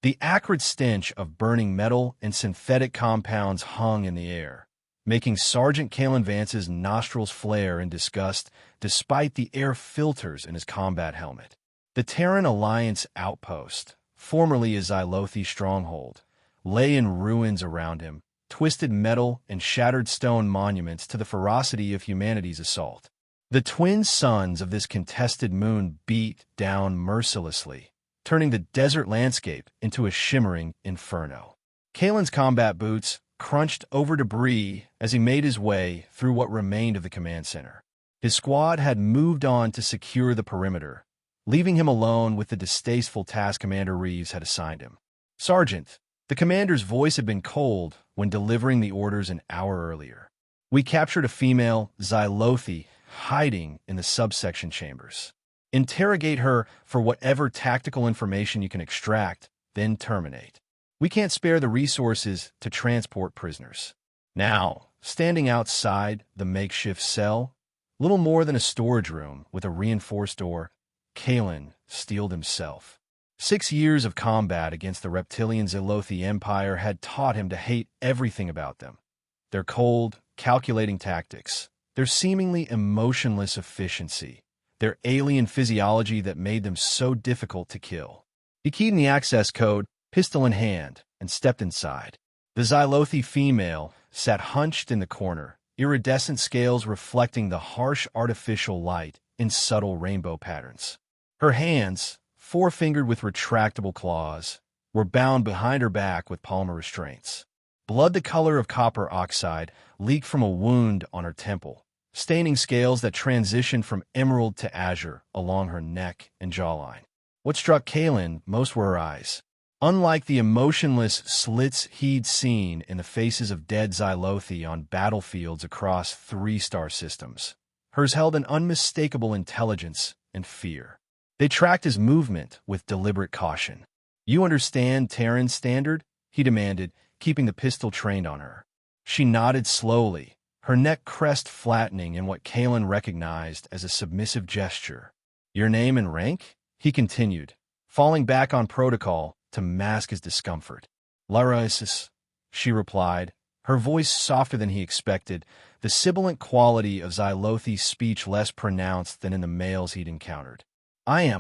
The acrid stench of burning metal and synthetic compounds hung in the air, making Sergeant Kalen Vance's nostrils flare in disgust despite the air filters in his combat helmet. The Terran Alliance outpost, formerly a Xylothi stronghold, lay in ruins around him, twisted metal and shattered stone monuments to the ferocity of humanity's assault. The twin suns of this contested moon beat down mercilessly, turning the desert landscape into a shimmering inferno. Kalen's combat boots crunched over debris as he made his way through what remained of the command center. His squad had moved on to secure the perimeter, leaving him alone with the distasteful task Commander Reeves had assigned him. "Sergeant," the commander's voice had been cold when delivering the orders an hour earlier. "We captured a female Xylothi hiding in the subsection chambers. Interrogate her for whatever tactical information you can extract, then terminate. We can't spare the resources to transport prisoners." Now, standing outside the makeshift cell, little more than a storage room with a reinforced door, Kalen steeled himself. 6 years of combat against the reptilian Xylothi Empire had taught him to hate everything about them. Their cold, calculating tactics, their seemingly emotionless efficiency, their alien physiology that made them so difficult to kill. He keyed in the access code, pistol in hand, and stepped inside. The Xylothi female sat hunched in the corner, iridescent scales reflecting the harsh artificial light in subtle rainbow patterns. Her hands, four-fingered with retractable claws, were bound behind her back with polymer restraints. Blood the color of copper oxide leaked from a wound on her temple, staining scales that transitioned from emerald to azure along her neck and jawline. What struck Kalen most were her eyes. Unlike the emotionless slits he'd seen in the faces of dead Xylothi on battlefields across 3-star systems, hers held an unmistakable intelligence and fear. They tracked his movement with deliberate caution. "You understand Terran standard?" he demanded, keeping the pistol trained on her. She nodded slowly, her neck crest flattening in what Kalen recognized as a submissive gesture. "Your name and rank?" he continued, falling back on protocol to mask his discomfort. "Lyraisis," she replied, her voice softer than he expected, the sibilant quality of Xylothi's speech less pronounced than in the males he'd encountered. "I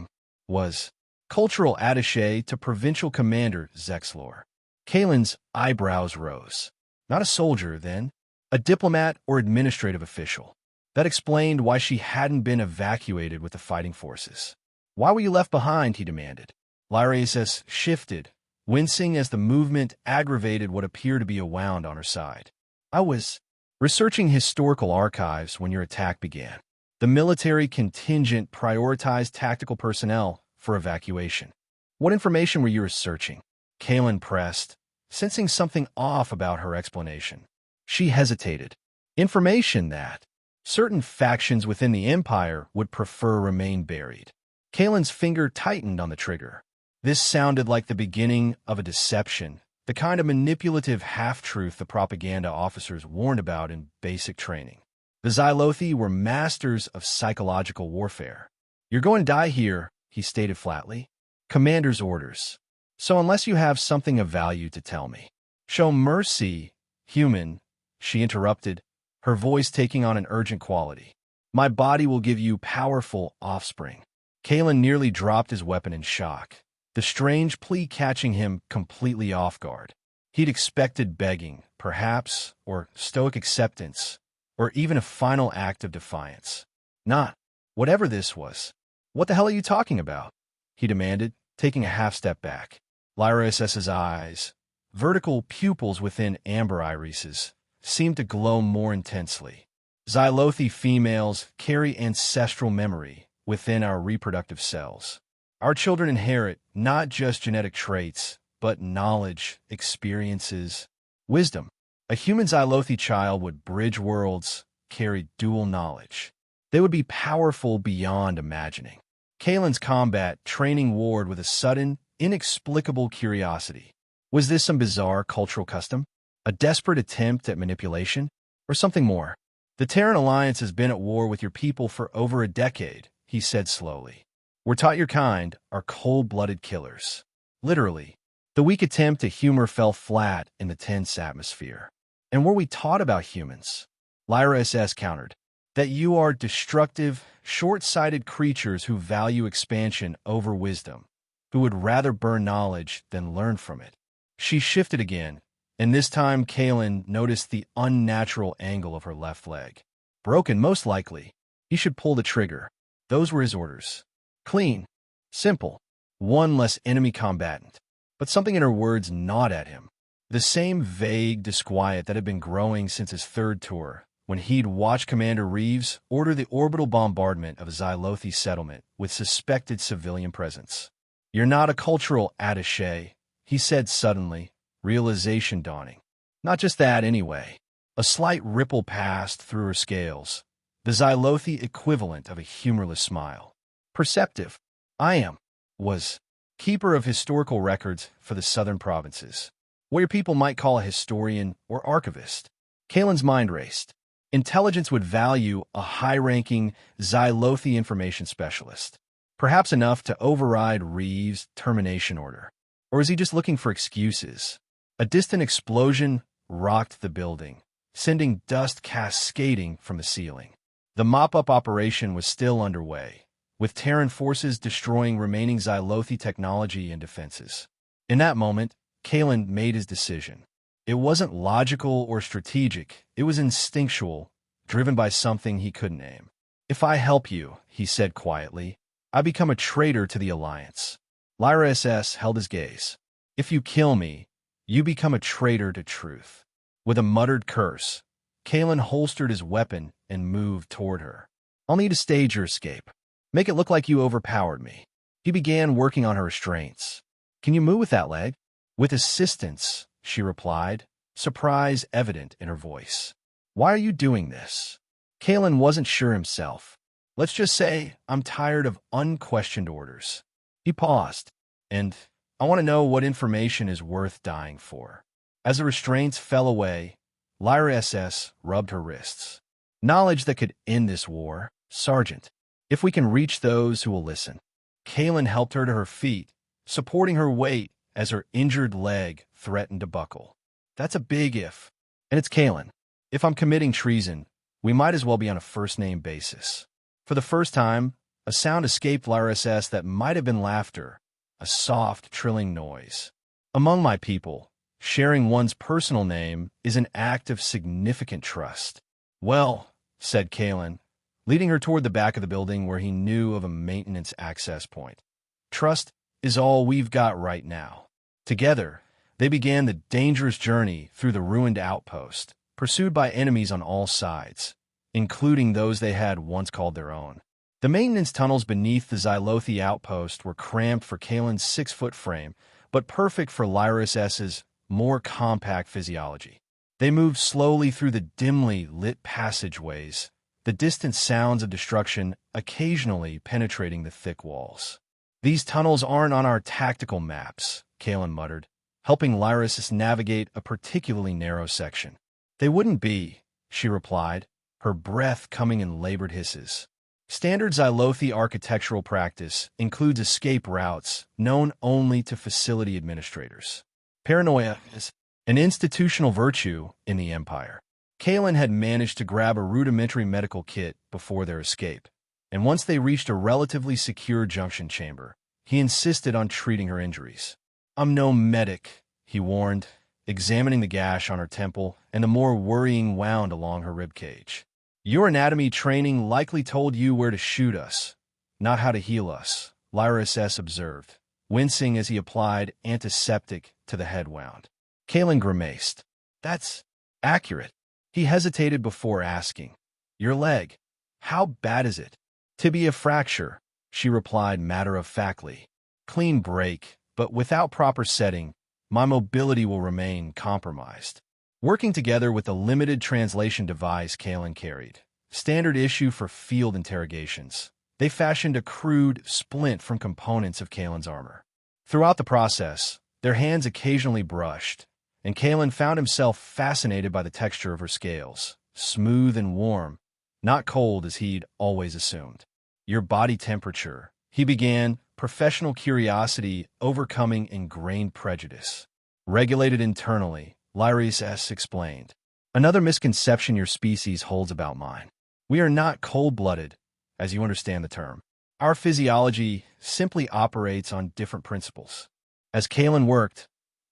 was cultural attaché to Provincial Commander Zexlor." Kalen's eyebrows rose. Not a soldier, then. A diplomat or administrative official. That explained why she hadn't been evacuated with the fighting forces. "Why were you left behind?" he demanded. Lyraisis shifted, wincing as the movement aggravated what appeared to be a wound on her side. "I was researching historical archives when your attack began. The military contingent prioritized tactical personnel for evacuation." "What information were you researching?" Kalen pressed, sensing something off about her explanation. She hesitated. "Information that certain factions within the Empire would prefer remain buried." Kalen's finger tightened on the trigger. This sounded like the beginning of a deception, the kind of manipulative half-truth the propaganda officers warned about in basic training. The Xylothi were masters of psychological warfare. "You're going to die here," he stated flatly. "Commander's orders. So unless you have something of value to tell me." "Show mercy, human," she interrupted, her voice taking on an urgent quality. "My body will give you powerful offspring." Kalen nearly dropped his weapon in shock, the strange plea catching him completely off guard. He'd expected begging, perhaps, or stoic acceptance, or even a final act of defiance. Not whatever this was. "What the hell are you talking about?" he demanded, taking a half-step back. Lyras's eyes, vertical pupils within amber irises, seemed to glow more intensely. "Xylothi females carry ancestral memory within our reproductive cells. Our children inherit not just genetic traits, but knowledge, experiences, wisdom. A human Xylothi child would bridge worlds, carry dual knowledge. They would be powerful beyond imagining." Kalen's combat training warred with a sudden, inexplicable curiosity. Was this some bizarre cultural custom? A desperate attempt at manipulation? Or something more? "The Terran Alliance has been at war with your people for over a decade," he said slowly. "We're taught your kind are cold-blooded killers. Literally, The weak attempt at humor fell flat in the tense atmosphere. And were we taught about humans? Lyra SS countered, that you are destructive, short-sighted creatures who value expansion over wisdom, who would rather burn knowledge than learn from it. She shifted again, and this time Kalen noticed the unnatural angle of her left leg. Broken, most likely. He should pull the trigger. Those were his orders. Clean. Simple. One less enemy combatant. But something in her words gnawed at him. The same vague disquiet that had been growing since his third tour, when he'd watched Commander Reeves order the orbital bombardment of a Xylothi settlement with suspected civilian presence. You're not a cultural attaché, he said suddenly, realization dawning. Not just that, anyway. A slight ripple passed through her scales, the Xylothi equivalent of a humorless smile. Perceptive. I am. Was. Keeper of historical records for the southern provinces. What your people might call a historian or archivist. Kalen's mind raced. Intelligence would value a high-ranking Xylothi information specialist. Perhaps enough to override Reeves' termination order. Or is he just looking for excuses? A distant explosion rocked the building, sending dust cascading from the ceiling. The mop-up operation was still underway, with Terran forces destroying remaining Xylothi technology and defenses. In that moment, Kalen made his decision. It wasn't logical or strategic, it was instinctual, driven by something he couldn't name. If I help you, he said quietly, I become a traitor to the Alliance. Lyra SS held his gaze. If you kill me, you become a traitor to truth. With a muttered curse, Kalen holstered his weapon and moved toward her. I'll need to stage your escape. Make it look like you overpowered me. He began working on her restraints. Can you move with that leg? With assistance, she replied, surprise evident in her voice. Why are you doing this? Kalen wasn't sure himself. Let's just say I'm tired of unquestioned orders. He paused, and I want to know what information is worth dying for. As the restraints fell away, Lyra SS rubbed her wrists. Knowledge that could end this war, Sergeant, if we can reach those who will listen. Kalen helped her to her feet, supporting her weight as her injured leg threatened to buckle. That's a big if. And it's Kalen. If I'm committing treason, we might as well be on a first-name basis. For the first time, a sound escaped Lyra SS that might have been laughter, a soft, trilling noise. Among my people, sharing one's personal name is an act of significant trust. Well, said Kalen, leading her toward the back of the building where he knew of a maintenance access point. Trust is all we've got right now. Together, they began the dangerous journey through the ruined outpost, pursued by enemies on all sides, including those they had once called their own. The maintenance tunnels beneath the Xylothi outpost were cramped for Kalen's 6-foot frame, but perfect for Lyra SS's more compact physiology. They moved slowly through the dimly lit passageways, the distant sounds of destruction occasionally penetrating the thick walls. These tunnels aren't on our tactical maps, Kalen muttered, helping Lyra SS navigate a particularly narrow section. They wouldn't be, she replied, her breath coming in labored hisses. Standard Xylothi architectural practice includes escape routes known only to facility administrators. Paranoia is an institutional virtue in the Empire. Kalen had managed to grab a rudimentary medical kit before their escape, and once they reached a relatively secure junction chamber, he insisted on treating her injuries. I'm no medic, he warned, examining the gash on her temple and the more worrying wound along her ribcage. Your anatomy training likely told you where to shoot us, not how to heal us, Lyra SS observed, wincing as he applied antiseptic to the head wound. Kalen grimaced. That's accurate. He hesitated before asking, your leg, how bad is it? Tibia fracture, she replied matter-of-factly. Clean break, but without proper setting, my mobility will remain compromised. Working together with the limited translation device Kalen carried, standard issue for field interrogations, they fashioned a crude splint from components of Kalen's armor. Throughout the process, their hands occasionally brushed, and Kalen found himself fascinated by the texture of her scales, smooth and warm, not cold as he'd always assumed. Your body temperature, he began, professional curiosity overcoming ingrained prejudice. Regulated internally, Lyrius S. explained. Another misconception your species holds about mine. We are not cold-blooded, as you understand the term. Our physiology simply operates on different principles. As Kalen worked,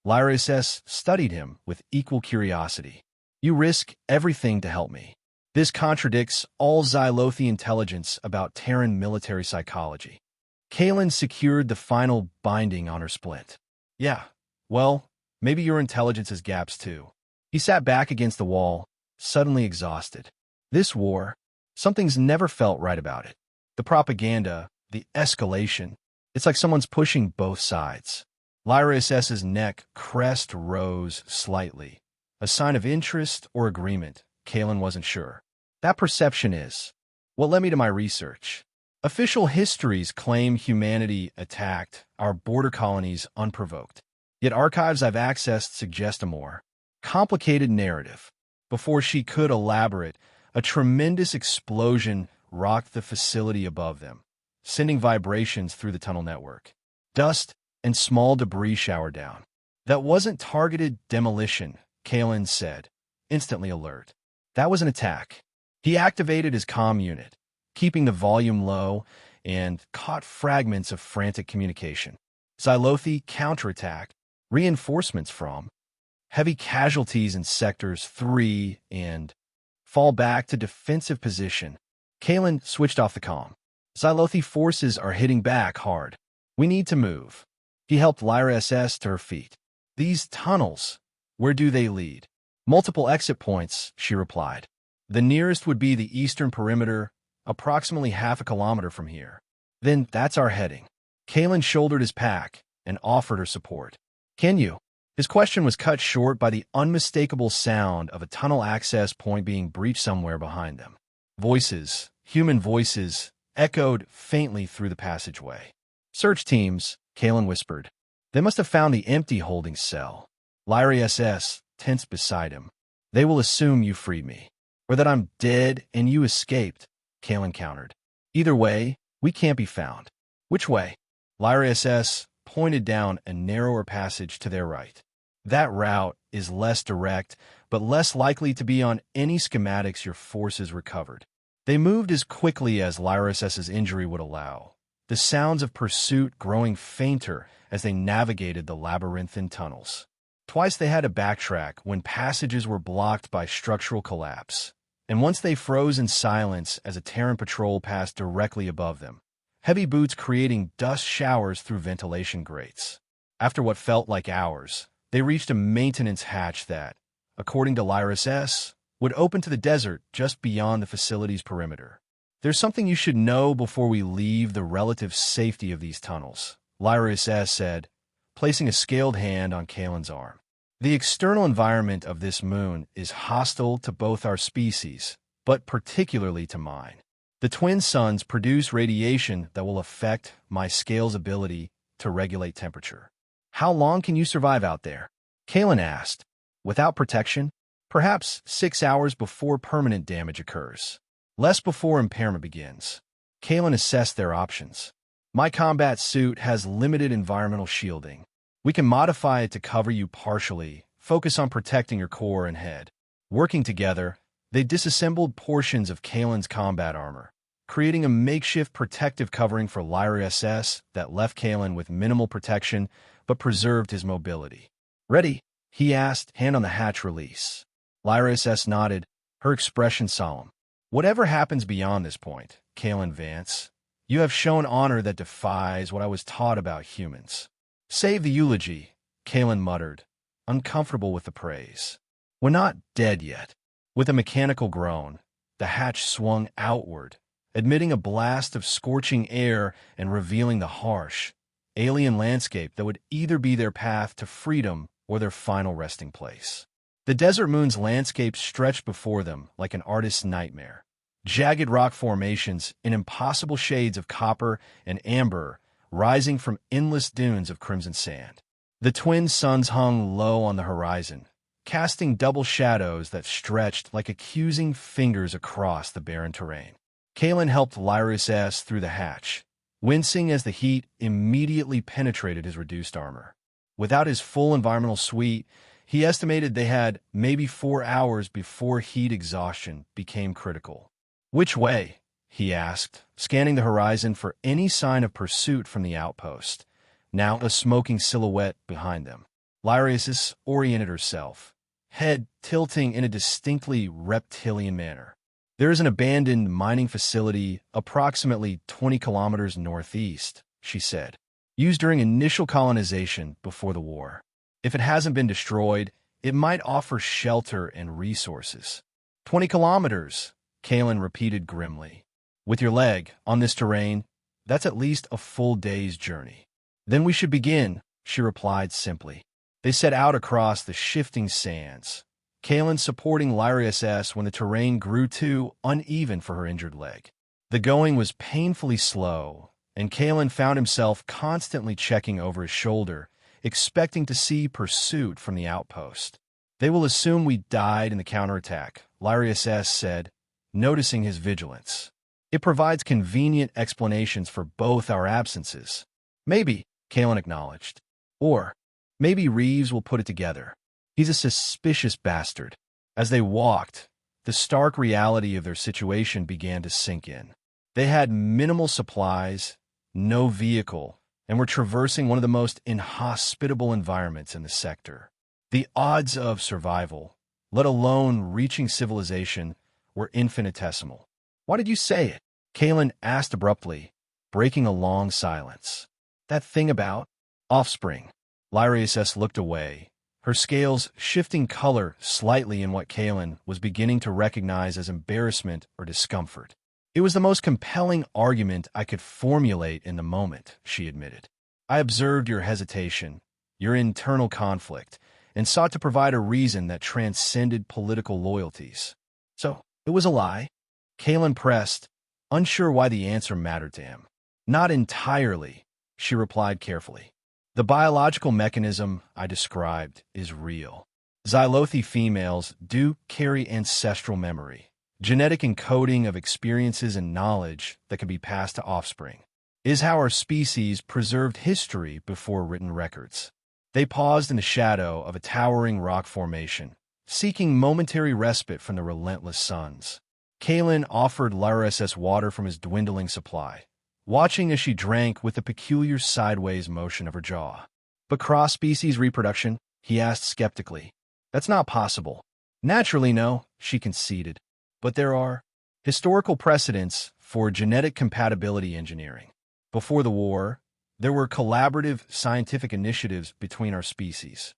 Lyrius S. studied him with equal curiosity. You risk everything to help me. This contradicts all Xylothi intelligence about Terran military psychology. Kalen secured the final binding on her splint. Yeah, well, maybe your intelligence has gaps too. He sat back against the wall, suddenly exhausted. This war, something's never felt right about it. The propaganda, the escalation, it's like someone's pushing both sides. Lyrius S.'s neck crest rose slightly. A sign of interest or agreement, Kalen wasn't sure. That perception is what led me to my research. Official histories claim humanity attacked our border colonies unprovoked. Yet archives I've accessed suggest a more complicated narrative. Before she could elaborate, a tremendous explosion rocked the facility above them, sending vibrations through the tunnel network. Dust and small debris showered down. That wasn't targeted demolition, Kalen said, instantly alert. That was an attack. He activated his comm unit, keeping the volume low, and caught fragments of frantic communication. Xylothi counterattacked, reinforcements from heavy casualties in sectors 3 and fall back to defensive position. Kalen switched off the comm. Xylothi forces are hitting back hard. We need to move. He helped Lyrius S. to her feet. These tunnels, where do they lead? Multiple exit points, she replied. The nearest would be the eastern perimeter, approximately half a kilometer from here. Then that's our heading. Kalen shouldered his pack and offered her support. Can you? His question was cut short by the unmistakable sound of a tunnel access point being breached somewhere behind them. Voices, human voices, echoed faintly through the passageway. Search teams, Kalen whispered. They must have found the empty holding cell. Lyrius S. tensed beside him. They will assume you freed me, or that I'm dead and you escaped, Kalen countered. Either way, we can't be found. Which way? Lyrius S. pointed down a narrower passage to their right. That route is less direct, but less likely to be on any schematics your forces recovered. They moved as quickly as Lyrius S.'s injury would allow, the sounds of pursuit growing fainter as they navigated the labyrinthine tunnels. Twice they had to backtrack when passages were blocked by structural collapse, and once they froze in silence as a Terran patrol passed directly above them, heavy boots creating dust showers through ventilation grates. After what felt like hours, they reached a maintenance hatch that, according to Lyrius S., would open to the desert just beyond the facility's perimeter. There's something you should know before we leave the relative safety of these tunnels, Lyrius S. said, placing a scaled hand on Kalen's arm. The external environment of this moon is hostile to both our species, but particularly to mine. The twin suns produce radiation that will affect my scale's ability to regulate temperature. How long can you survive out there? Kalen asked. Without protection? Perhaps 6 hours before permanent damage occurs. Less before impairment begins. Kalen assessed their options. My combat suit has limited environmental shielding. We can modify it to cover you partially, focus on protecting your core and head. Working together, they disassembled portions of Kalen's combat armor, creating a makeshift protective covering for Lyrius S. that left Kalen with minimal protection but preserved his mobility. Ready? He asked, hand on the hatch release. Lyrius S. nodded, her expression solemn. Whatever happens beyond this point, Kalen Vance, you have shown honor that defies what I was taught about humans. Save the eulogy, Kalen muttered, uncomfortable with the praise. We're not dead yet. With a mechanical groan, the hatch swung outward, admitting a blast of scorching air and revealing the harsh, alien landscape that would either be their path to freedom or their final resting place. The desert moon's landscape stretched before them like an artist's nightmare. Jagged rock formations in impossible shades of copper and amber rising from endless dunes of crimson sand. The twin suns hung low on the horizon, casting double shadows that stretched like accusing fingers across the barren terrain. Kalen helped Lyrius S. through the hatch, wincing as the heat immediately penetrated his reduced armor. Without his full environmental suite, he estimated they had maybe 4 hours before heat exhaustion became critical. "Which way?" he asked, scanning the horizon for any sign of pursuit from the outpost, now a smoking silhouette behind them. Lyrius oriented herself, head tilting in a distinctly reptilian manner. "There is an abandoned mining facility approximately 20 kilometers northeast," she said, "used during initial colonization before the war. If it hasn't been destroyed, it might offer shelter and resources." 20 kilometers, Kalen repeated grimly. "With your leg, on this terrain, that's at least a full day's journey." "Then we should begin," she replied simply. They set out across the shifting sands, Kalen supporting Lyrius when the terrain grew too uneven for her injured leg. The going was painfully slow, and Kalen found himself constantly checking over his shoulder, expecting to see pursuit from the outpost. "They will assume we died in the counterattack," Lyrius said, noticing his vigilance. "It provides convenient explanations for both our absences." "Maybe," Kalen acknowledged. "Or maybe Reeves will put it together. He's a suspicious bastard." As they walked, the stark reality of their situation began to sink in. They had minimal supplies, no vehicle, and were traversing one of the most inhospitable environments in the sector. The odds of survival, let alone reaching civilization, were infinitesimal. "Why did you say it?" Kalen asked abruptly, breaking a long silence. "That thing about Offspring." Lyrius looked away, her scales shifting color slightly in what Kalen was beginning to recognize as embarrassment or discomfort. "It was the most compelling argument I could formulate in the moment," she admitted. "I observed your hesitation, your internal conflict, and sought to provide a reason that transcended political loyalties." "So, it was a lie?" Kalen pressed, unsure why the answer mattered to him. "Not entirely," she replied carefully. "The biological mechanism I described is real. Xylothi females do carry ancestral memory, genetic encoding of experiences and knowledge that can be passed to offspring. It is how our species preserved history before written records." They paused in the shadow of a towering rock formation, seeking momentary respite from the relentless suns. Kalen offered Lyrius water from his dwindling supply, watching as she drank with a peculiar sideways motion of her jaw. "But cross-species reproduction?" he asked skeptically. "That's not possible." "Naturally, no," she conceded. "But there are historical precedents for genetic compatibility engineering. Before the war, there were collaborative scientific initiatives between our species."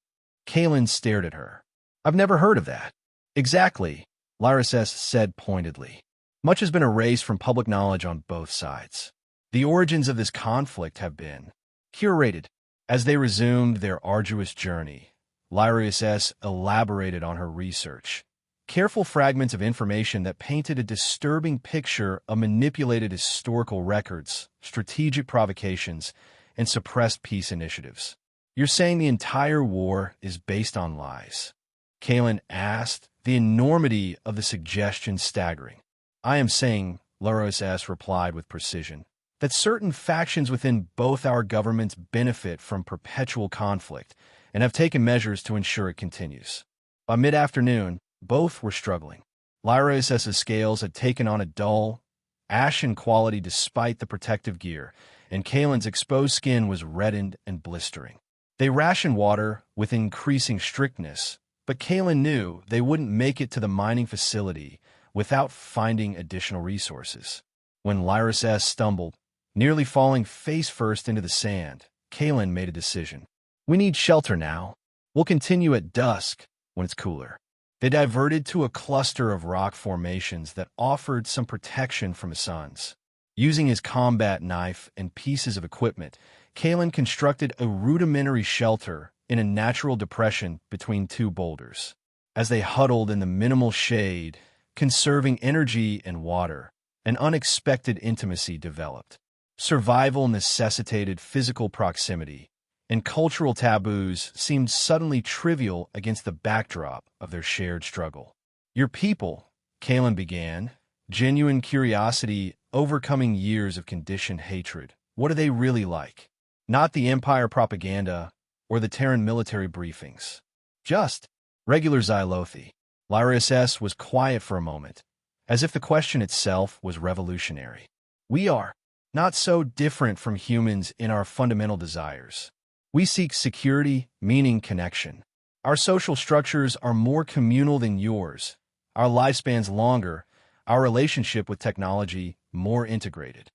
Kalen stared at her. "I've never heard of that." "Exactly," Lyrius said pointedly. "Much has been erased from public knowledge on both sides. The origins of this conflict have been curated." As they resumed their arduous journey, Lyrius elaborated on her research. Careful fragments of information that painted a disturbing picture of manipulated historical records, strategic provocations, and suppressed peace initiatives. "You're saying the entire war is based on lies?" Kalen asked, the enormity of the suggestion staggering. "I am saying," Lyrius replied with precision, "that certain factions within both our governments benefit from perpetual conflict and have taken measures to ensure it continues." By mid-afternoon, both were struggling. Lyrius' scales had taken on a dull, ashen quality despite the protective gear, and Kalen's exposed skin was reddened and blistering. They rationed water with increasing strictness, but Kalen knew they wouldn't make it to the mining facility without finding additional resources. When Lyrius stumbled, nearly falling face-first into the sand, Kalen made a decision. "We need shelter now. We'll continue at dusk when it's cooler." They diverted to a cluster of rock formations that offered some protection from the suns. Using his combat knife and pieces of equipment, Kalen constructed a rudimentary shelter in a natural depression between two boulders. As they huddled in the minimal shade, conserving energy and water, an unexpected intimacy developed. Survival necessitated physical proximity, and cultural taboos seemed suddenly trivial against the backdrop of their shared struggle. "Your people," Kalen began, genuine curiosity overcoming years of conditioned hatred, What are they really like? Not the Empire propaganda or the Terran military briefings. Just regular Xylothi. Lyra SS was quiet for a moment, as if the question itself was revolutionary. We are not so different from humans in our fundamental desires. We seek security, meaning, connection. Our social structures are more communal than yours, our lifespans longer, our relationship with technology more integrated.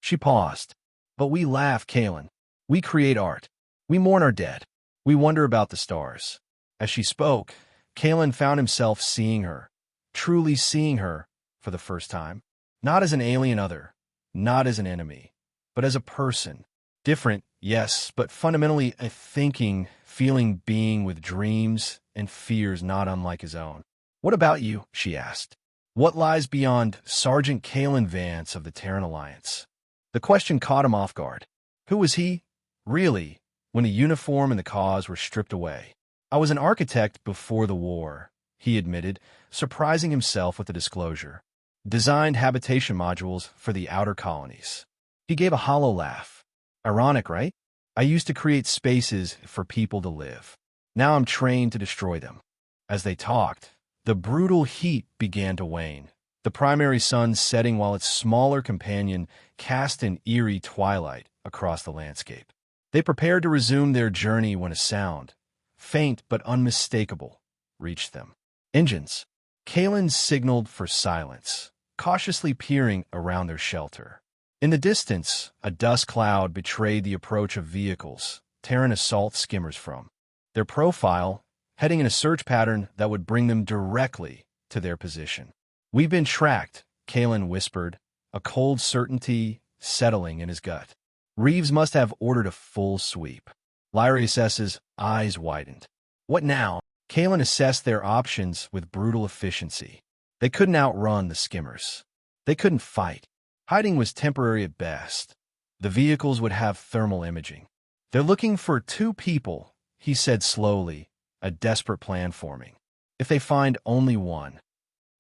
She paused. But we laugh, Kalen. We create art. We mourn our dead. We wonder about the stars. As she spoke, Kalen found himself seeing her, truly seeing her, for the first time. Not as an alien other, not as an enemy, but as a person. Different, yes, but fundamentally a thinking, feeling being with dreams and fears not unlike his own. What about you? She asked. What lies beyond Sergeant Kalen Vance of the Terran Alliance? The question caught him off guard. Who was he, really, when the uniform and the cause were stripped away? I was an architect before the war, he admitted, surprising himself with the disclosure. Designed habitation modules for the outer colonies. He gave a hollow laugh. Ironic, right? I used to create spaces for people to live. Now I'm trained to destroy them. As they talked, the brutal heat began to wane, the primary sun setting while its smaller companion cast an eerie twilight across the landscape. They prepared to resume their journey when a sound, faint but unmistakable, reached them. Engines. Kalen signaled for silence, cautiously peering around their shelter. In the distance, a dust cloud betrayed the approach of vehicles, Terran assault skimmers from their profile, heading in a search pattern that would bring them directly to their position. We've been tracked, Kalen whispered, a cold certainty settling in his gut. Reeves must have ordered a full sweep. Lyra SS's eyes widened. What now? Kalen assessed their options with brutal efficiency. They couldn't outrun the skimmers. They couldn't fight. Hiding was temporary at best. The vehicles would have thermal imaging. They're looking for two people, he said slowly, a desperate plan forming. If they find only one.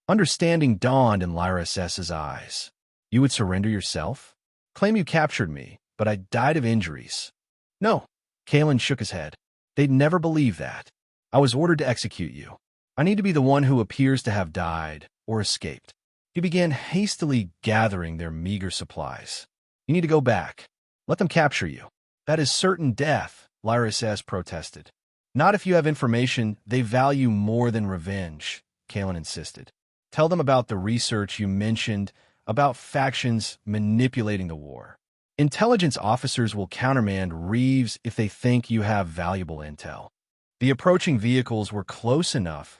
Understanding dawned in Lyra SS's eyes. You would surrender yourself? Claim you captured me, but I died of injuries. No. Kalen shook his head. They'd never believe that. I was ordered to execute you. I need to be the one who appears to have died or escaped. He began hastily gathering their meager supplies. You need to go back. Let them capture you. That is certain death, Lyra SS protested. Not if you have information they value more than revenge, Kalen insisted. Tell them about the research you mentioned about factions manipulating the war. Intelligence officers will countermand Reeves if they think you have valuable intel. The approaching vehicles were close enough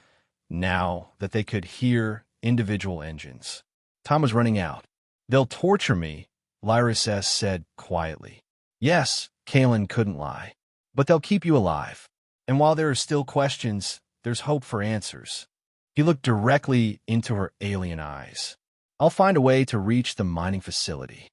now that they could hear individual engines. Time was running out. They'll torture me, Lyra SS said quietly. Yes, Kalen couldn't lie. But they'll keep you alive. And while there are still questions, there's hope for answers. He looked directly into her alien eyes. I'll find a way to reach the mining facility.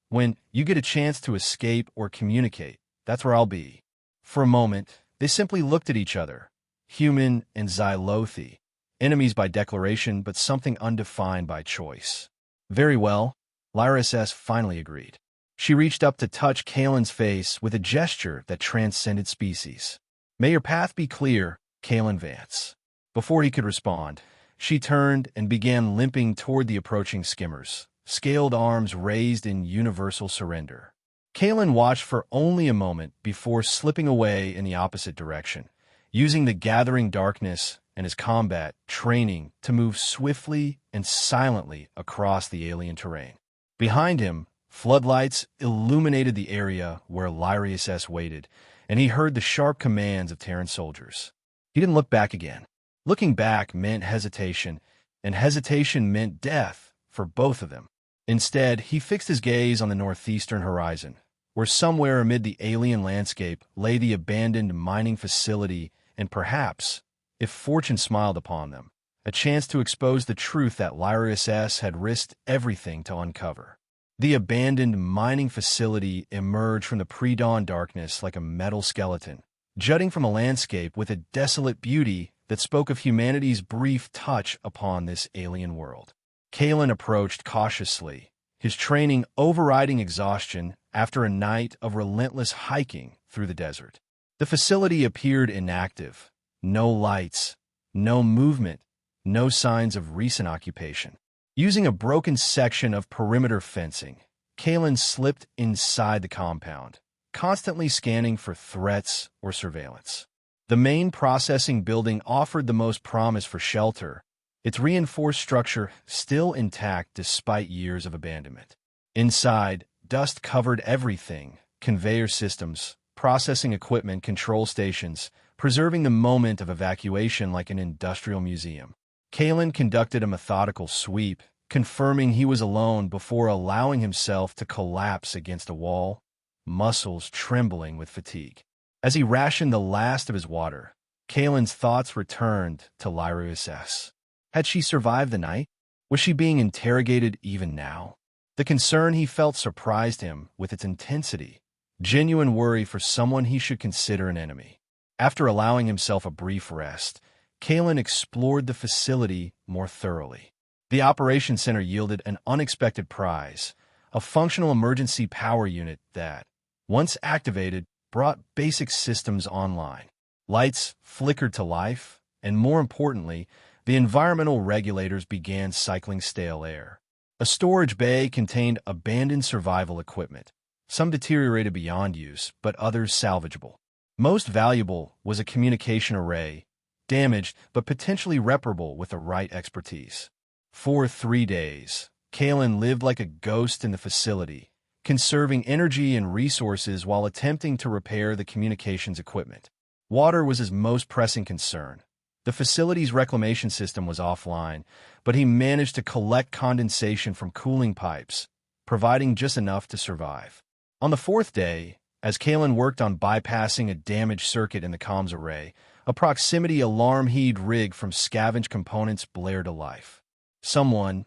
When you get a chance to escape or communicate, that's where I'll be. For a moment, they simply looked at each other, human and Xylothi, enemies by declaration but something undefined by choice. Very well, Lyra SS finally agreed. She reached up to touch Kalen's face with a gesture that transcended species. May your path be clear, Kalen Vance. Before he could respond, she turned and began limping toward the approaching skimmers, scaled arms raised in universal surrender. Kalen watched for only a moment before slipping away in the opposite direction, using the gathering darkness and his combat training to move swiftly and silently across the alien terrain. Behind him, floodlights illuminated the area where Lyra SS waited, and he heard the sharp commands of Terran soldiers. He didn't look back again. Looking back meant hesitation, and hesitation meant death for both of them. Instead, he fixed his gaze on the northeastern horizon, where somewhere amid the alien landscape lay the abandoned mining facility and perhaps, if fortune smiled upon them, a chance to expose the truth that Lyra SS had risked everything to uncover. The abandoned mining facility emerged from the pre-dawn darkness like a metal skeleton, jutting from a landscape with a desolate beauty that spoke of humanity's brief touch upon this alien world. Kalen approached cautiously, his training overriding exhaustion after a night of relentless hiking through the desert. The facility appeared inactive. No lights, no movement, no signs of recent occupation. Using a broken section of perimeter fencing, Kalen slipped inside the compound, constantly scanning for threats or surveillance. The main processing building offered the most promise for shelter, its reinforced structure still intact despite years of abandonment. Inside, dust covered everything: conveyor systems, processing equipment, control stations, preserving the moment of evacuation like an industrial museum. Kalen conducted a methodical sweep, confirming he was alone before allowing himself to collapse against a wall, muscles trembling with fatigue. As he rationed the last of his water, Kalen's thoughts returned to Lyra SS. Had she survived the night? Was she being interrogated even now? The concern he felt surprised him with its intensity, genuine worry for someone he should consider an enemy. After allowing himself a brief rest, Kalen explored the facility more thoroughly. The Operations Center yielded an unexpected prize, a functional emergency power unit that, once activated, brought basic systems online. Lights flickered to life, and more importantly, the environmental regulators began cycling stale air. A storage bay contained abandoned survival equipment, some deteriorated beyond use, but others salvageable. Most valuable was a communication array, damaged but potentially reparable with the right expertise. For 3 days, Kalen lived like a ghost in the facility, conserving energy and resources while attempting to repair the communications equipment. Water was his most pressing concern. The facility's reclamation system was offline, but he managed to collect condensation from cooling pipes, providing just enough to survive. On the 4th day, as Kalen worked on bypassing a damaged circuit in the comms array, a proximity alarm heed rig from scavenged components blared to life. Someone,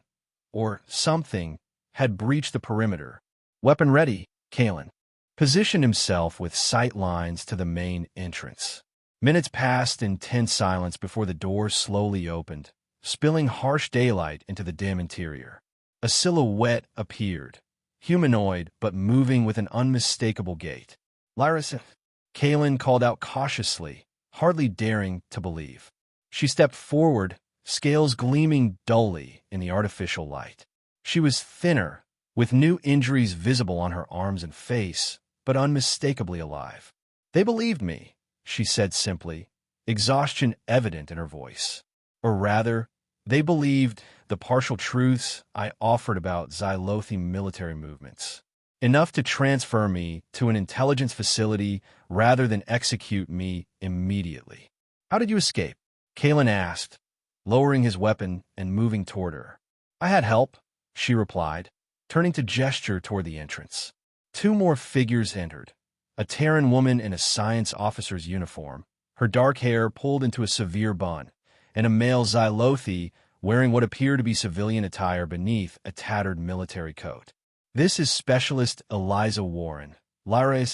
or something, had breached the perimeter. Weapon ready, Kalen positioned himself with sight lines to the main entrance. Minutes passed in tense silence before the door slowly opened, spilling harsh daylight into the dim interior. A silhouette appeared, humanoid but moving with an unmistakable gait. Lyra, Kalen called out cautiously, hardly daring to believe. She stepped forward, scales gleaming dully in the artificial light. She was thinner, with new injuries visible on her arms and face, but unmistakably alive. "They believed me," she said simply, exhaustion evident in her voice. Or rather, they believed the partial truths I offered about Xylothi military movements. Enough to transfer me to an intelligence facility rather than execute me immediately. "How did you escape?" Kalen asked, lowering his weapon and moving toward her. "I had help," she replied, turning to gesture toward the entrance. 2 more figures entered. A Terran woman in a science officer's uniform, her dark hair pulled into a severe bun, and a male Xylothi wearing what appeared to be civilian attire beneath a tattered military coat. "This is Specialist Eliza Warren," Lyra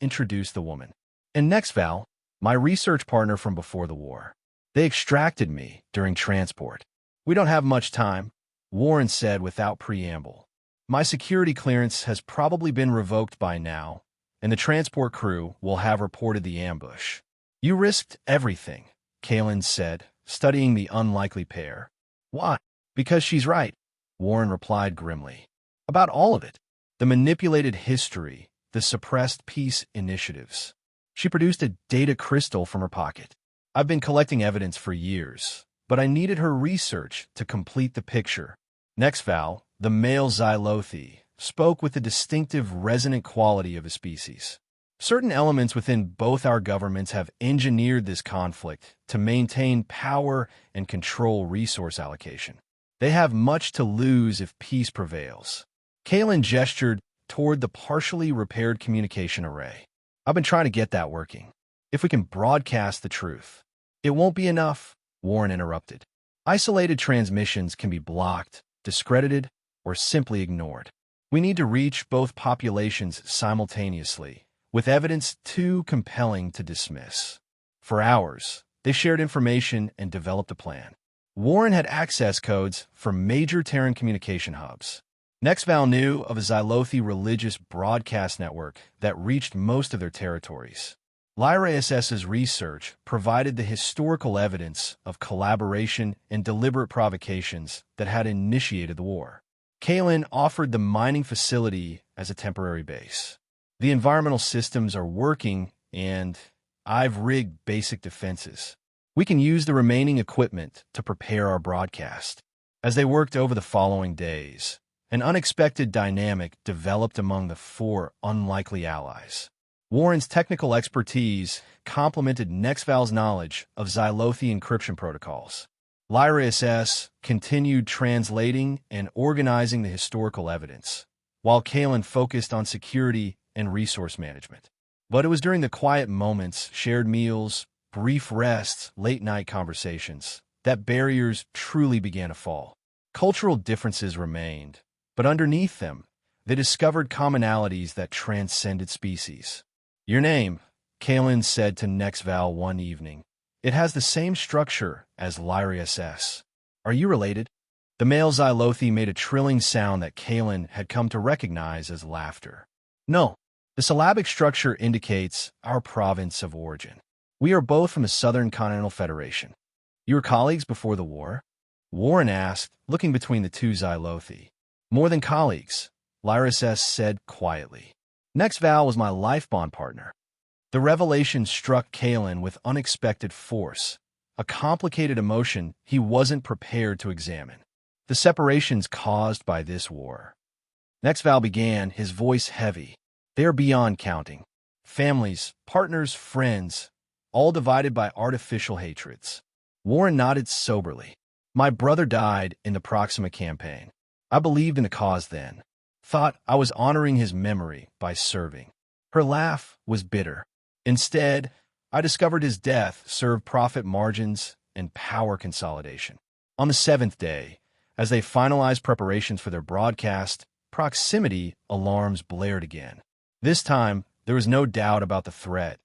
introduced the woman. "And next, Val, my research partner from before the war. They extracted me during transport." "We don't have much time," Warren said without preamble. "My security clearance has probably been revoked by now, and the transport crew will have reported the ambush." "You risked everything," Kalen said, studying the unlikely pair. "Why?" "Because she's right," Warren replied grimly. "About all of it. The manipulated history, the suppressed peace initiatives." She produced a data crystal from her pocket. "I've been collecting evidence for years, but I needed her research to complete the picture." Next, Val, the male Xylothi, spoke with the distinctive resonant quality of a species. "Certain elements within both our governments have engineered this conflict to maintain power and control resource allocation. They have much to lose if peace prevails." Kalen gestured toward the partially repaired communication array. "I've been trying to get that working. If we can broadcast the truth." "It won't be enough," Warren interrupted. "Isolated transmissions can be blocked, discredited, or simply ignored. We need to reach both populations simultaneously, with evidence too compelling to dismiss." For hours, they shared information and developed a plan. Warren had access codes for major Terran communication hubs. Nexval knew of a Xylothi religious broadcast network that reached most of their territories. Lyra SS's research provided the historical evidence of collaboration and deliberate provocations that had initiated the war. Kalen offered the mining facility as a temporary base. The environmental systems are working, and I've rigged basic defenses. We can use the remaining equipment to prepare our broadcast. As they worked over the following days, an unexpected dynamic developed among the four unlikely allies. Warren's technical expertise complemented Nexval's knowledge of Xylothi encryption protocols. Lyra SS continued translating and organizing the historical evidence, while Kalen focused on security and resource management. But it was during the quiet moments, shared meals, brief rests, late-night conversations, that barriers truly began to fall. Cultural differences remained, but underneath them, they discovered commonalities that transcended species. "Your name," Kalen said to Nexval one evening. "It has the same structure as Lyra SS. Are you related?" The male Xylothi made a trilling sound that Kalen had come to recognize as laughter. "No. The syllabic structure indicates our province of origin. We are both from the Southern Continental Federation." "You were colleagues before the war?" Warren asked, looking between the two Xylothi. "More than colleagues," Lyra SS said quietly. "Nexval was my life bond partner." The revelation struck Kalen with unexpected force, a complicated emotion he wasn't prepared to examine. The separations caused by this war. Nexval began, his voice heavy. They are beyond counting. Families, partners, friends, all divided by artificial hatreds. Warren nodded soberly. "My brother died in the Proxima campaign. I believed in the cause then. Thought I was honoring his memory by serving." Her laugh was bitter. "Instead, I discovered his death served profit margins and power consolidation." On the seventh day, as they finalized preparations for their broadcast, proximity alarms blared again. This time, there was no doubt about the threat.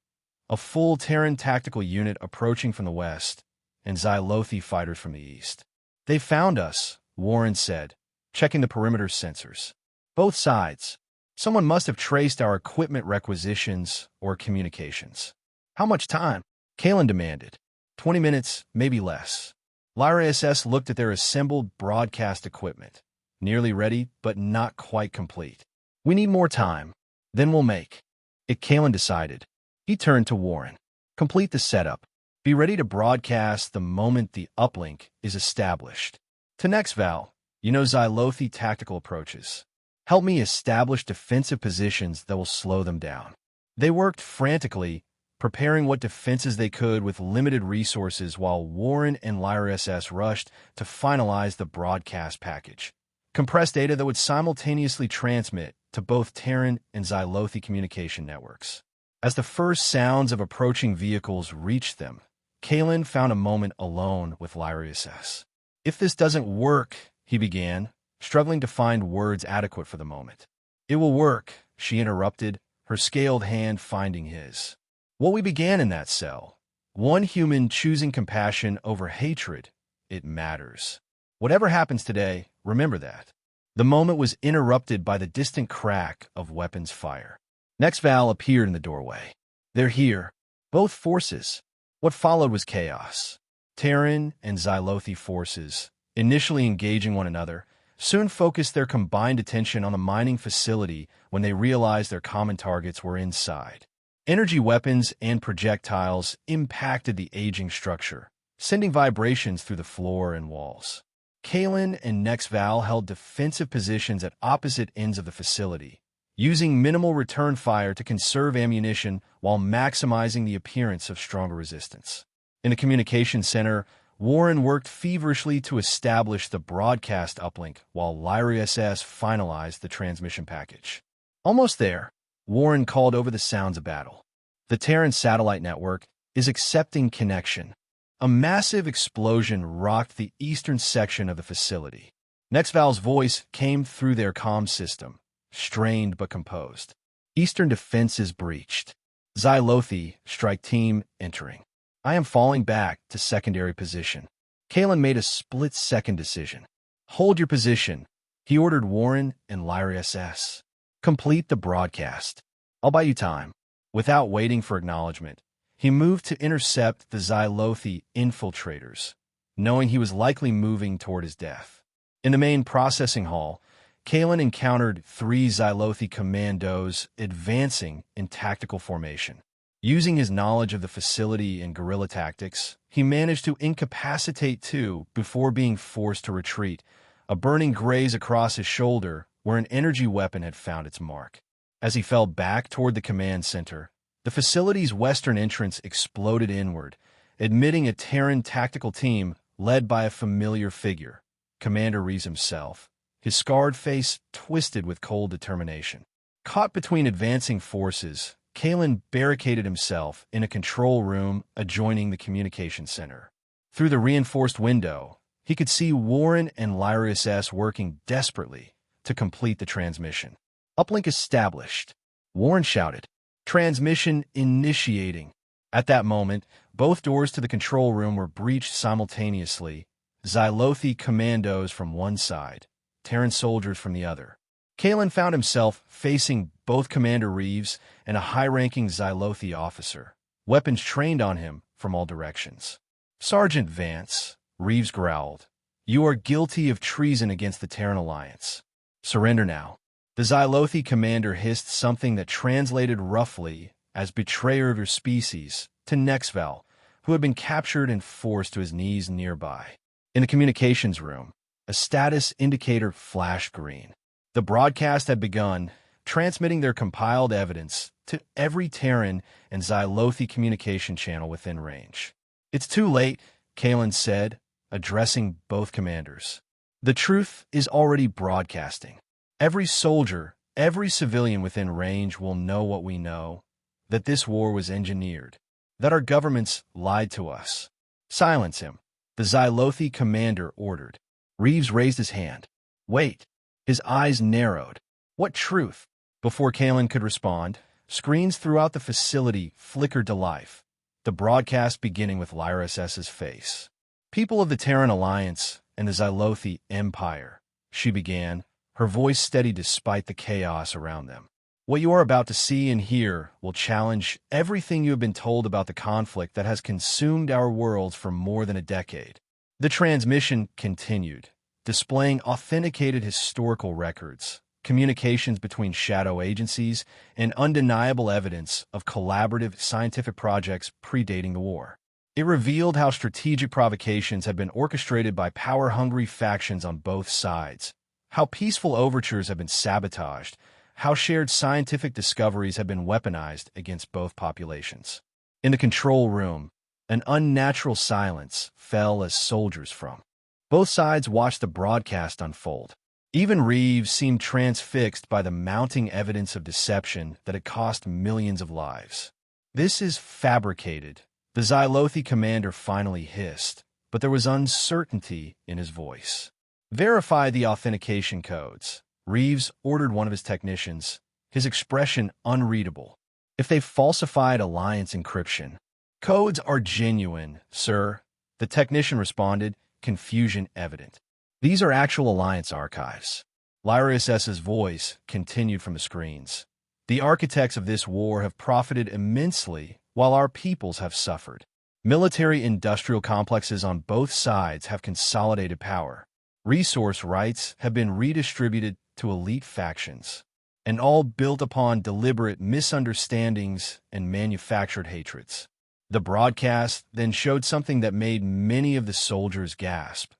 A full Terran tactical unit approaching from the west, and Xylothi fighters from the east. "They found us," Warren said, checking the perimeter sensors. "Both sides. Someone must have traced our equipment requisitions or communications." "How much time?" Kalen demanded. 20 minutes, maybe less." Lyra SS looked at their assembled broadcast equipment. "Nearly ready, but not quite complete. We need more time. Then we'll make it," Kalen decided. He turned to Warren. "Complete the setup. Be ready to broadcast the moment the uplink is established." To Nexval, "You know Xylothi tactical approaches. Help me establish defensive positions that will slow them down." They worked frantically, preparing what defenses they could with limited resources while Warren and Lyra SS rushed to finalize the broadcast package. Compressed data that would simultaneously transmit to both Terran and Xylothi communication networks. As the first sounds of approaching vehicles reached them, Kalen found a moment alone with Lyra SS. "If this doesn't work," he began, struggling to find words adequate for the moment. "It will work," she interrupted, her scaled hand finding his. "What we began in that cell. One human choosing compassion over hatred. It matters. Whatever happens today, remember that." The moment was interrupted by the distant crack of weapons fire. Nexval appeared in the doorway. "They're here. Both forces." What followed was chaos. Terran and Xylothi forces, initially engaging one another, soon focused their combined attention on the mining facility when they realized their common targets were inside. Energy weapons and projectiles impacted the aging structure, sending vibrations through the floor and walls. Kalen and Nexval held defensive positions at opposite ends of the facility, using minimal return fire to conserve ammunition while maximizing the appearance of stronger resistance. In the communication center, Warren worked feverishly to establish the broadcast uplink while Lyra SS finalized the transmission package. "Almost there," Warren called over the sounds of battle. "The Terran satellite network is accepting connection." A massive explosion rocked the eastern section of the facility. Nexval's voice came through their comm system, strained but composed. "Eastern defense is breached. Xylothi, strike team, entering. I am falling back to secondary position." Kalen made a split-second decision. "Hold your position. He ordered Warren and Lyra SS. Complete the broadcast. I'll buy you time. Without waiting for acknowledgement, he moved to intercept the Xylothi infiltrators, knowing he was likely moving toward his death. In the main processing hall, Kalen encountered 3 Xylothi commandos advancing in tactical formation. Using his knowledge of the facility and guerrilla tactics, he managed to incapacitate 2 before being forced to retreat, a burning graze across his shoulder where an energy weapon had found its mark. As he fell back toward the command center, the facility's western entrance exploded inward, admitting a Terran tactical team led by a familiar figure, Commander Reeves himself, his scarred face twisted with cold determination. Caught between advancing forces, Kalen barricaded himself in a control room adjoining the communication center. Through the reinforced window, he could see Warren and Lyra SS working desperately to complete the transmission. Uplink established. Warren shouted, "Transmission initiating." At that moment, both doors to the control room were breached simultaneously, Xylothi commandos from one side, Terran soldiers from the other. Kalen found himself facing both Commander Reeves and a high-ranking Xylothi officer, weapons trained on him from all directions. "Sergeant Vance," Reeves growled, "you are guilty of treason against the Terran Alliance. Surrender now." The Xylothi commander hissed something that translated roughly as "betrayer of your species" to Nexval, who had been captured and forced to his knees nearby. In the communications room, a status indicator flashed green. The broadcast had begun, transmitting their compiled evidence to every Terran and Xylothi communication channel within range. "It's too late," Kalen said, addressing both commanders. "The truth is already broadcasting. Every soldier, every civilian within range will know what we know, that this war was engineered, that our governments lied to us." "Silence him," the Xylothi commander ordered. Reeves raised his hand. "Wait." His eyes narrowed. "What truth?" Before Kalen could respond, screens throughout the facility flickered to life, the broadcast beginning with Lyra SS's face. "People of the Terran Alliance and the Xylothi Empire," she began, her voice steady despite the chaos around them. "What you are about to see and hear will challenge everything you have been told about the conflict that has consumed our worlds for more than a decade." The transmission continued, displaying authenticated historical records, communications between shadow agencies, and undeniable evidence of collaborative scientific projects predating the war. It revealed how strategic provocations had been orchestrated by power-hungry factions on both sides, how peaceful overtures have been sabotaged, how shared scientific discoveries have been weaponized against both populations. In the control room, an unnatural silence fell as soldiers from both sides watched the broadcast unfold. Even Reeves seemed transfixed by the mounting evidence of deception that had cost millions of lives. "This is fabricated," the Xylothi commander finally hissed, but there was uncertainty in his voice. "Verify the authentication codes," Reeves ordered one of his technicians, his expression unreadable. "If they falsified Alliance encryption." "Codes are genuine, sir," the technician responded, confusion evident. "These are actual Alliance archives." Lyra SS's voice continued from the screens. "The architects of this war have profited immensely while our peoples have suffered. Military-industrial complexes on both sides have consolidated power. Resource rights have been redistributed to elite factions, and all built upon deliberate misunderstandings and manufactured hatreds." The broadcast then showed something that made many of the soldiers gasp.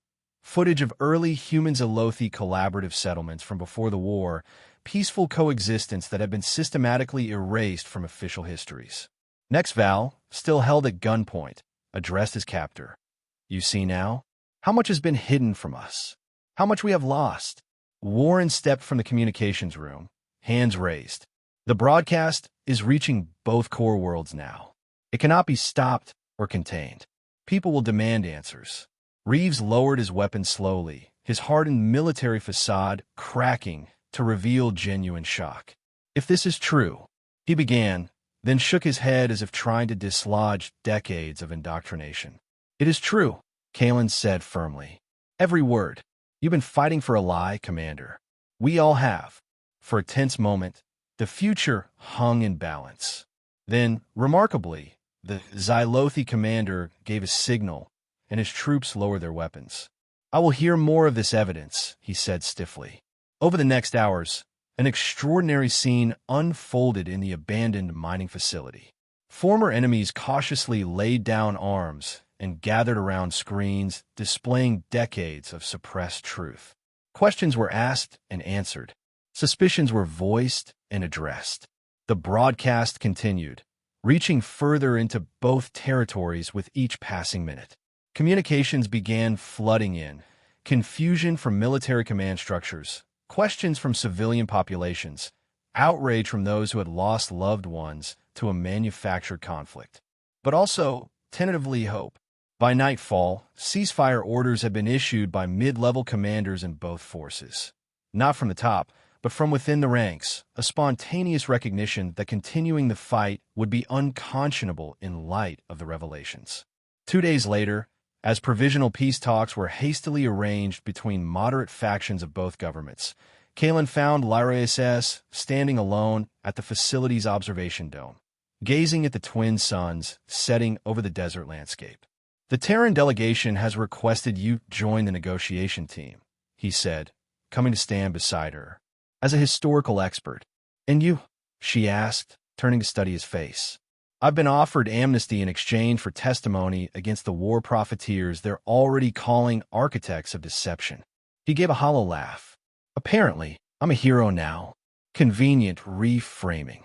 Footage of early human Xylothi collaborative settlements from before the war, peaceful coexistence that had been systematically erased from official histories. Nexval, still held at gunpoint, addressed his captor. "You see now? How much has been hidden from us? How much we have lost?" Warren stepped from the communications room, hands raised. "The broadcast is reaching both core worlds now. It cannot be stopped or contained. People will demand answers." Reeves lowered his weapon slowly, his hardened military facade cracking to reveal genuine shock. "If this is true," he began, then shook his head as if trying to dislodge decades of indoctrination. "It is true," Kalen said firmly. "Every word. You've been fighting for a lie, Commander. We all have. For a tense moment, the future hung in balance. Then, remarkably, the Xylothi commander gave a signal, and his troops lowered their weapons. I will hear more of this evidence, he said stiffly. Over the next hours, an extraordinary scene unfolded in the abandoned mining facility. Former enemies cautiously laid down arms and gathered around screens, displaying decades of suppressed truth. Questions were asked and answered. Suspicions were voiced and addressed. The broadcast continued, reaching further into both territories with each passing minute. Communications began flooding in, confusion from military command structures, questions from civilian populations, outrage from those who had lost loved ones to a manufactured conflict. But also, tentatively, hope. By nightfall, ceasefire orders had been issued by mid-level commanders in both forces. Not from the top, but from within the ranks, a spontaneous recognition that continuing the fight would be unconscionable in light of the revelations. 2 days later, as provisional peace talks were hastily arranged between moderate factions of both governments, Kalen found Lyra SS standing alone at the facility's observation dome, gazing at the twin suns setting over the desert landscape. The Terran delegation has requested you join the negotiation team, he said, coming to stand beside her. As a historical expert. And you? She asked, turning to study his face. I've been offered amnesty in exchange for testimony against the war profiteers they're already calling architects of deception. He gave a hollow laugh. Apparently, I'm a hero now. Convenient reframing.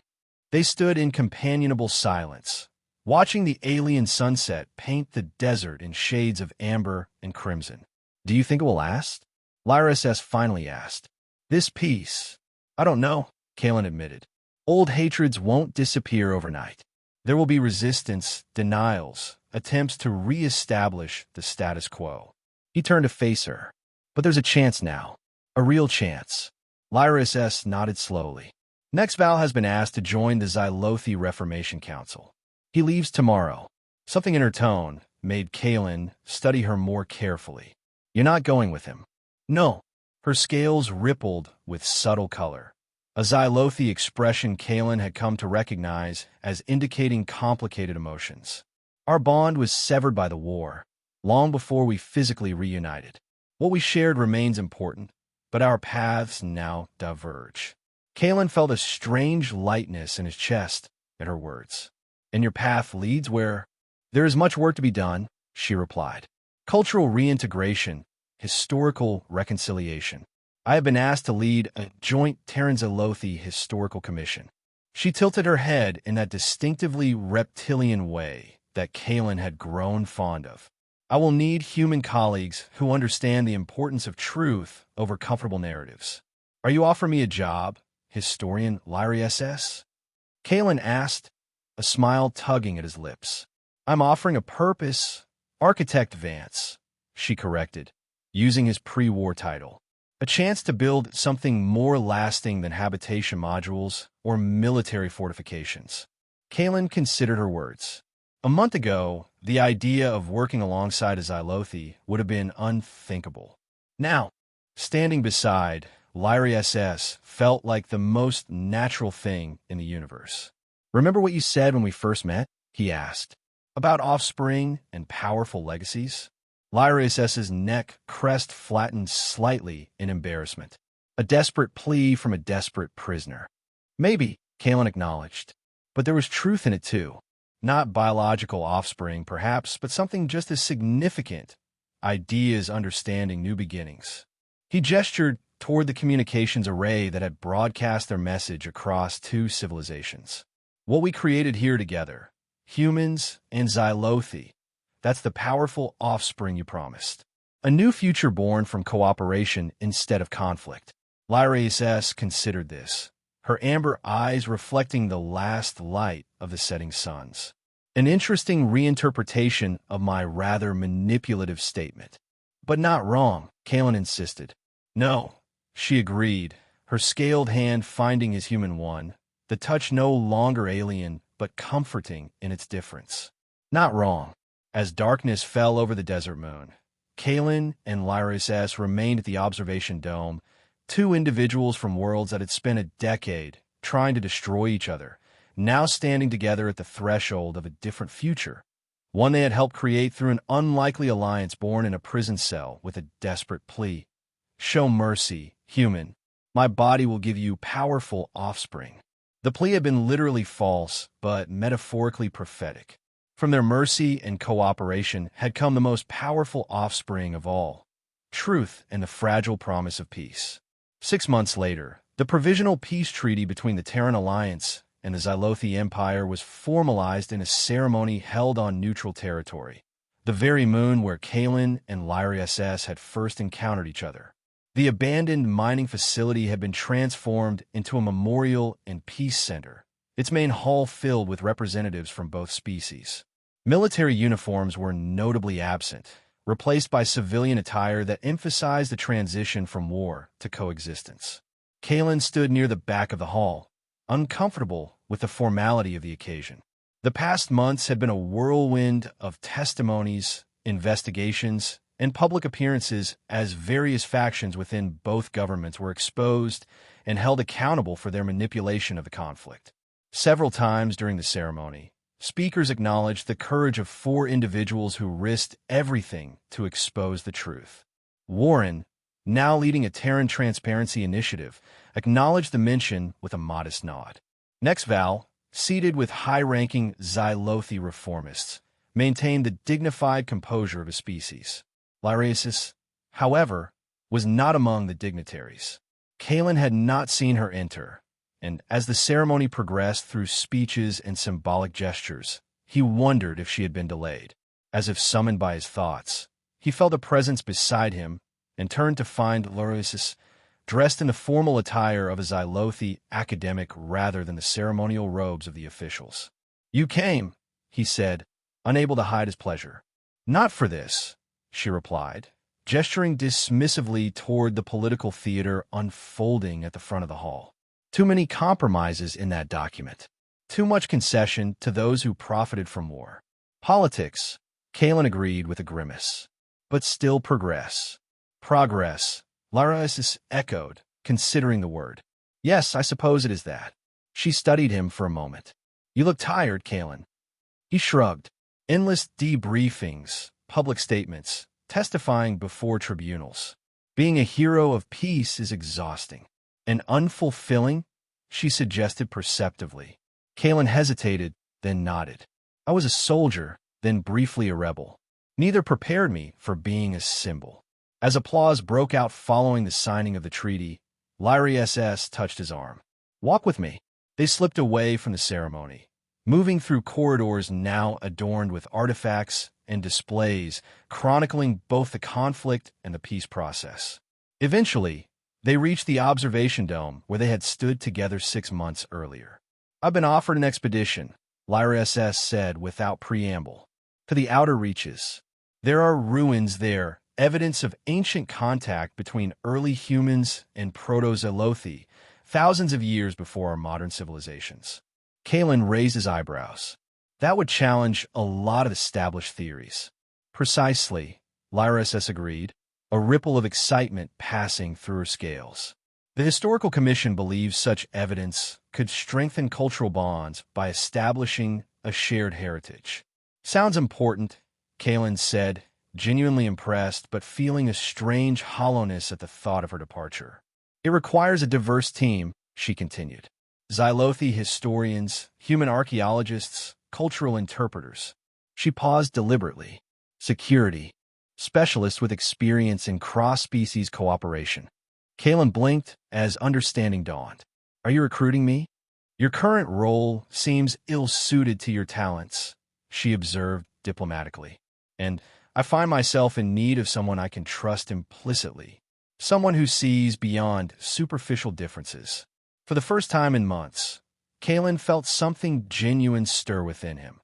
They stood in companionable silence, watching the alien sunset paint the desert in shades of amber and crimson. Do you think it will last? Lyra SS finally asked. This peace, I don't know, Kalen admitted. Old hatreds won't disappear overnight. There will be resistance, denials, attempts to re-establish the status quo. He turned to face her. But there's a chance now. A real chance. Lyra SS nodded slowly. Nexval has been asked to join the Xylothi Reformation Council. He leaves tomorrow. Something in her tone made Kalen study her more carefully. You're not going with him. No. Her scales rippled with subtle color, a Xylothi expression Kalen had come to recognize as indicating complicated emotions. Our bond was severed by the war, long before we physically reunited. What we shared remains important, but our paths now diverge. Kalen felt a strange lightness in his chest at her words. And your path leads where? There is much work to be done, she replied. Cultural reintegration, historical reconciliation. I have been asked to lead a joint Terran-Xylothi historical commission. She tilted her head in that distinctively reptilian way that Kalen had grown fond of. I will need human colleagues who understand the importance of truth over comfortable narratives. Are you offering me a job, historian Lyra SS? Kalen asked, a smile tugging at his lips. I'm offering a purpose, Architect Vance, she corrected, using his pre-war title. A chance to build something more lasting than habitation modules or military fortifications. Kalen considered her words. A month ago, the idea of working alongside a Xylothi would have been unthinkable. Now, standing beside Lyra SS felt like the most natural thing in the universe. Remember what you said when we first met? He asked. About Offspring and powerful legacies? Lyra SS's neck crest flattened slightly in embarrassment. A desperate plea from a desperate prisoner. Maybe, Kalen acknowledged. But there was truth in it too. Not biological offspring, perhaps, but something just as significant. Ideas understanding new beginnings. He gestured toward the communications array that had broadcast their message across two civilizations. What we created here together, humans and Xylothi, that's the powerful offspring you promised. A new future born from cooperation instead of conflict. Lyra SS considered this, her amber eyes reflecting the last light of the setting suns. An interesting reinterpretation of my rather manipulative statement. But not wrong, Kalen insisted. No, she agreed, her scaled hand finding his human one, the touch no longer alien but comforting in its difference. Not wrong. As darkness fell over the desert moon, Kalen and Lyris S. remained at the observation dome, two individuals from worlds that had spent a decade trying to destroy each other, now standing together at the threshold of a different future, one they had helped create through an unlikely alliance born in a prison cell with a desperate plea. Show mercy, human. My body will give you powerful offspring. The plea had been literally false, but metaphorically prophetic. From their mercy and cooperation had come the most powerful offspring of all, truth and the fragile promise of peace. 6 months later, the provisional peace treaty between the Terran Alliance and the Xylothi Empire was formalized in a ceremony held on neutral territory, the very moon where Kalen and Lyra SS had first encountered each other. The abandoned mining facility had been transformed into a memorial and peace center, its main hall filled with representatives from both species. Military uniforms were notably absent, replaced by civilian attire that emphasized the transition from war to coexistence. Kalen stood near the back of the hall, uncomfortable with the formality of the occasion. The past months had been a whirlwind of testimonies, investigations, and public appearances as various factions within both governments were exposed and held accountable for their manipulation of the conflict. Several times during the ceremony, speakers acknowledged the courage of 4 individuals who risked everything to expose the truth. Warren, now leading a Terran Transparency Initiative, acknowledged the mention with a modest nod. Next, Val, seated with high-ranking Xylothi reformists, maintained the dignified composure of a species. Lyrasis, however, was not among the dignitaries. Kalen had not seen her enter, and as the ceremony progressed through speeches and symbolic gestures, he wondered if she had been delayed. As if summoned by his thoughts, he felt a presence beside him and turned to find Lyrasis dressed in the formal attire of a Xylothi academic rather than the ceremonial robes of the officials. "You came," he said, unable to hide his pleasure. "Not for this," she replied, gesturing dismissively toward the political theater unfolding at the front of the hall. Too many compromises in that document. Too much concession to those who profited from war. Politics, Kalen agreed with a grimace. But still progress. Progress, Lyrasis echoed, considering the word. "Yes, I suppose it is that." She studied him for a moment. "You look tired, Kalen." He shrugged. Endless debriefings, public statements, testifying before tribunals. Being a hero of peace is exhausting. And unfulfilling, she suggested perceptively. Kalen hesitated, then nodded. "I was a soldier, then briefly a rebel. Neither prepared me for being a symbol." As applause broke out following the signing of the treaty, Lyra SS touched his arm. "Walk with me." They slipped away from the ceremony, moving through corridors now adorned with artifacts and displays chronicling both the conflict and the peace process. Eventually, they reached the observation dome where they had stood together 6 months earlier. "I've been offered an expedition," Lyra SS said without preamble, "to the outer reaches. There are ruins there, evidence of ancient contact between early humans and proto-Xylothi, thousands of years before our modern civilizations." Kalen raised his eyebrows. "That would challenge a lot of established theories." "Precisely," Lyra SS agreed, a ripple of excitement passing through her scales. "The Historical Commission believes such evidence could strengthen cultural bonds by establishing a shared heritage." "Sounds important," Kalen said, genuinely impressed but feeling a strange hollowness at the thought of her departure. "It requires a diverse team," she continued. "Xylothi historians, human archaeologists, cultural interpreters." She paused deliberately. "Security. Specialists with experience in cross-species cooperation." Kalen blinked as understanding dawned. "Are you recruiting me?" "Your current role seems ill-suited to your talents," she observed diplomatically. "And I find myself in need of someone I can trust implicitly, someone who sees beyond superficial differences." For the first time in months, Kalen felt something genuine stir within him.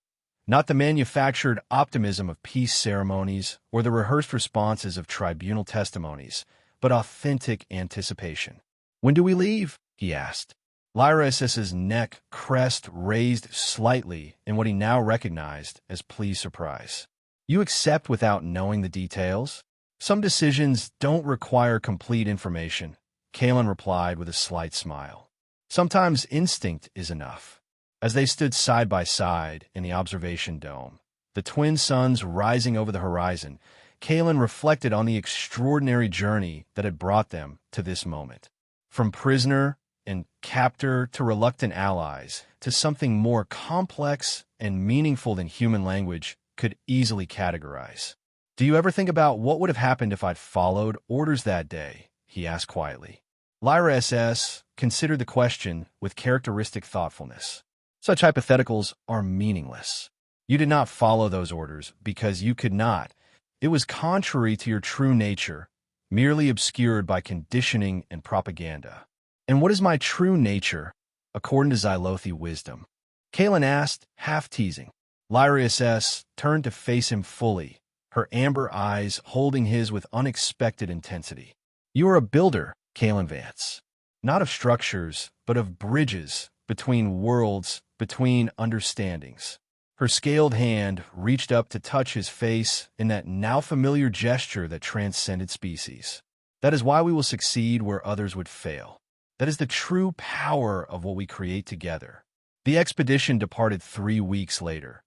Not the manufactured optimism of peace ceremonies or the rehearsed responses of tribunal testimonies, but authentic anticipation. "When do we leave?" he asked. Lyra SS's neck crest raised slightly in what he now recognized as pleased surprise. "You accept without knowing the details?" Some decisions don't require complete information, Kalen replied with a slight smile. Sometimes instinct is enough. As they stood side by side in the observation dome, the twin suns rising over the horizon, Kalen reflected on the extraordinary journey that had brought them to this moment. From prisoner and captor to reluctant allies, to something more complex and meaningful than human language could easily categorize. "Do you ever think about what would have happened if I'd followed orders that day?" he asked quietly. Lyra SS considered the question with characteristic thoughtfulness. "Such hypotheticals are meaningless. You did not follow those orders because you could not. It was contrary to your true nature, merely obscured by conditioning and propaganda." "And what is my true nature, according to Xylothi wisdom?" Kalen asked, half teasing. Lyra SS turned to face him fully, her amber eyes holding his with unexpected intensity. "You are a builder, Kalen Vance. Not of structures, but of bridges, between worlds, between understandings." Her scaled hand reached up to touch his face in that now familiar gesture that transcended species. "That is why we will succeed where others would fail. That is the true power of what we create together." The expedition departed 3 weeks later,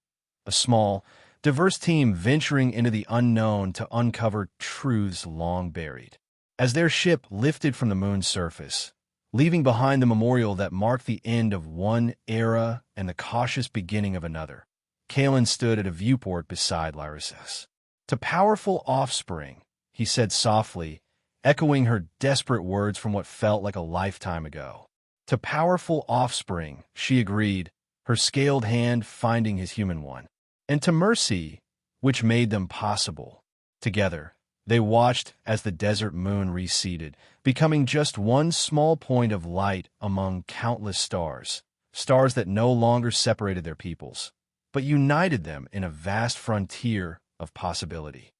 a small, diverse team venturing into the unknown to uncover truths long buried. As their ship lifted from the moon's surface, leaving behind the memorial that marked the end of one era and the cautious beginning of another, Kalen stood at a viewport beside Lyrasis. "To powerful offspring," he said softly, echoing her desperate words from what felt like a lifetime ago. "To powerful offspring," she agreed, her scaled hand finding his human one. "And to mercy, which made them possible." Together, they watched as the desert moon receded, becoming just one small point of light among countless stars, stars that no longer separated their peoples, but united them in a vast frontier of possibility.